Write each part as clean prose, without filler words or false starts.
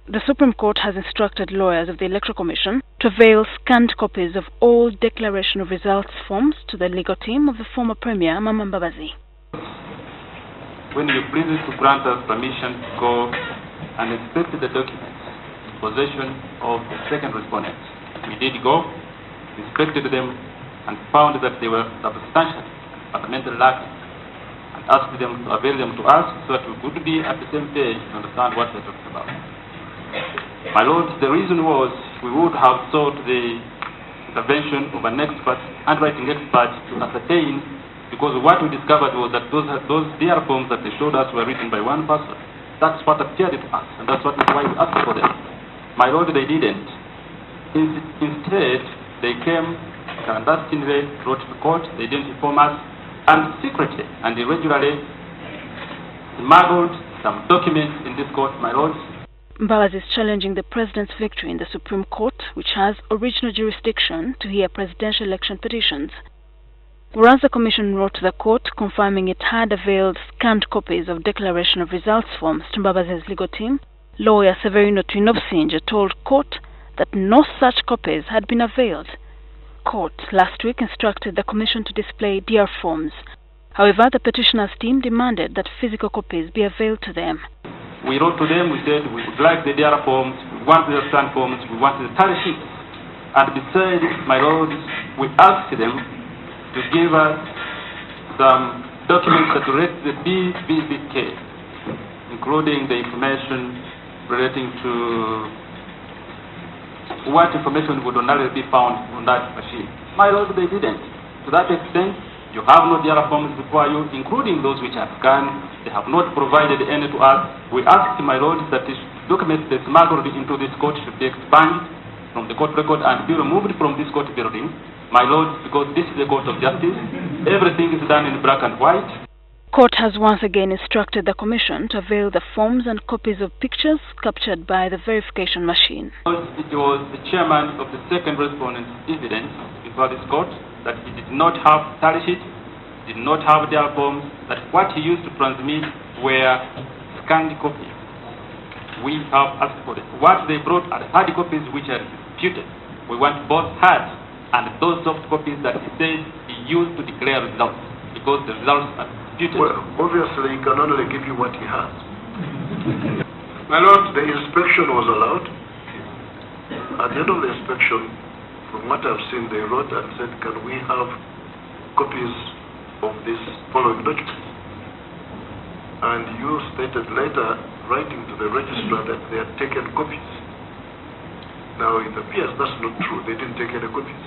The Supreme Court has instructed lawyers of the Electoral Commission to avail scanned copies of all declaration of results forms to the legal team of the former Premier, Mama Mbabazi. When you please to grant us permission to go and inspect the documents in possession of the second respondent, we did go, inspected them, and found that they were substantial and fundamentally lacking, and asked them to avail them to us so that we could be at the same page to understand what we're talking about. My Lord, the reason was we would have sought the intervention of an expert, handwriting expert, to ascertain, because what we discovered was that those DR forms that they showed us were written by one person. That's what appeared to us, and that's why we asked for them. My Lord, they didn't. Instead, they came clandestinely, wrote to the court, they didn't inform us, and secretly and irregularly smuggled some documents in this court, my Lord. Mbabazi is challenging the President's victory in the Supreme Court, which has original jurisdiction to hear presidential election petitions. Whereas the Commission wrote to the court confirming it had availed scanned copies of declaration of results forms to Mbabazi's legal team, lawyer Severino Twinobsinja told court that no such copies had been availed. Court last week instructed the Commission to display DR forms. However, the petitioner's team demanded that physical copies be availed to them. We wrote to them, we said we would like the DR forms, we want the scanned forms, we want the tally sheets. And besides, my Lord, we asked them to give us some documents that relate to the BBB case, including the information relating to what information would ordinarily be found on that machine. My Lord, they didn't. To that extent, you have no DR forms before you, including those which are scanned. They have not provided any to us. We asked, my Lord, that these documents they smuggled into this court should be expunged from the court record and be removed from this court building. My Lord, because this is a court of justice, everything is done in black and white. Court has once again instructed the Commission to avail the forms and copies of pictures captured by the verification machine. It was the chairman of the second respondent's evidence before this court that he did not have tally sheets, did not have their forms, that what he used to transmit were scanned copies. We have asked for it. What they brought are hard copies which are disputed. We want both hard and those soft copies that he says he used to declare results, because the results are disputed. Well, obviously he can only give you what he has. My Lord, the inspection was allowed. At the end of the inspection, from what I've seen, they wrote and said, can we have copies of this following documents? And you stated later, writing to the registrar, that they had taken copies. Now it appears that's not true. They didn't take any copies.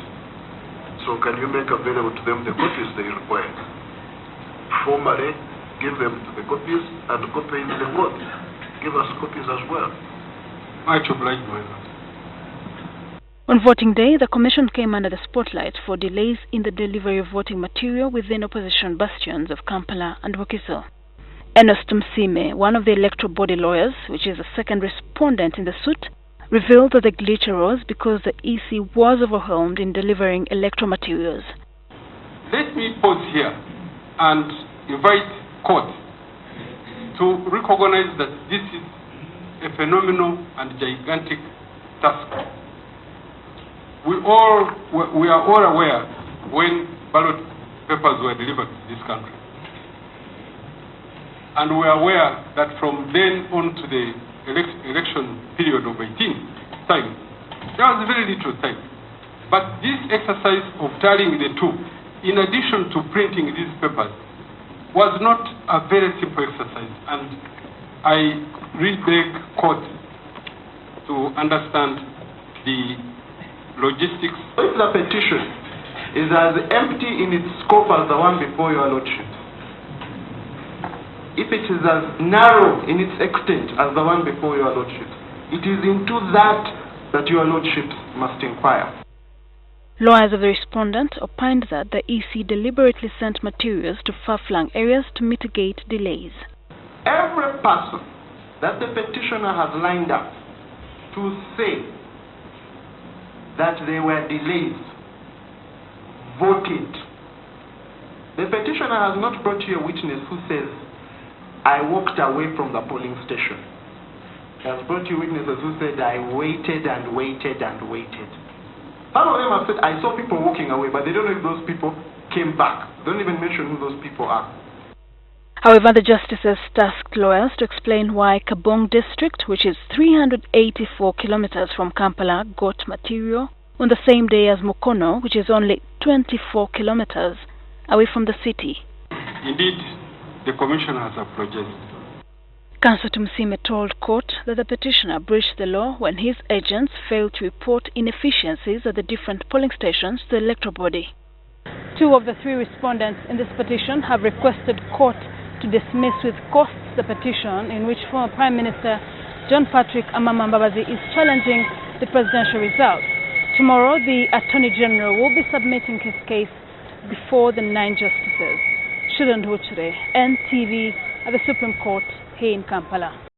So can you make available to them the copies they require? Formally, give them to the copies and copy in the court. Give us copies as well. Much obliged, my Lord. On voting day, the Commission came under the spotlight for delays in the delivery of voting material within opposition bastions of Kampala and Wakiso. Enos Tumsime, one of the electoral body lawyers, which is the second respondent in the suit, revealed that the glitch arose because the EC was overwhelmed in delivering electoral materials. Let me pause here and invite court to recognize that this is a phenomenal and gigantic task. We are all aware when ballot papers were delivered to this country. And we are aware that from then on to the election period of 18 time, there was very little time. But this exercise of tallying the two, in addition to printing these papers, was not a very simple exercise. And I really beg court to understand the logistics. If the petition is as empty in its scope as the one before your Lordship, if it is as narrow in its extent as the one before your Lordship, it is into that your Lordship must inquire. Lawyers of the respondent opined that the EC deliberately sent materials to far-flung areas to mitigate delays. Every person that the petitioner has lined up to say that there were delays voted. The petitioner has not brought you a witness who says, I walked away from the polling station. He has brought you witnesses who said, I waited and waited and waited. Some of them have said, I saw people walking away, but they don't know if those people came back. They don't even mention who those people are. However, the justices tasked lawyers to explain why Kabong district, which is 384 kilometers from Kampala, got material on the same day as Mukono, which is only 24 kilometers away from the city. Indeed, the Commission has apologized. Counsel Tumsime told court that the petitioner breached the law when his agents failed to report inefficiencies at the different polling stations to the electoral body. Two of the three respondents in this petition have requested court to dismiss with costs the petition in which former Prime Minister John Patrick Amama Mbabazi is challenging the presidential results. Tomorrow, the Attorney General will be submitting his case before the 9 justices. Shouldn't NTV at the Supreme Court here in Kampala.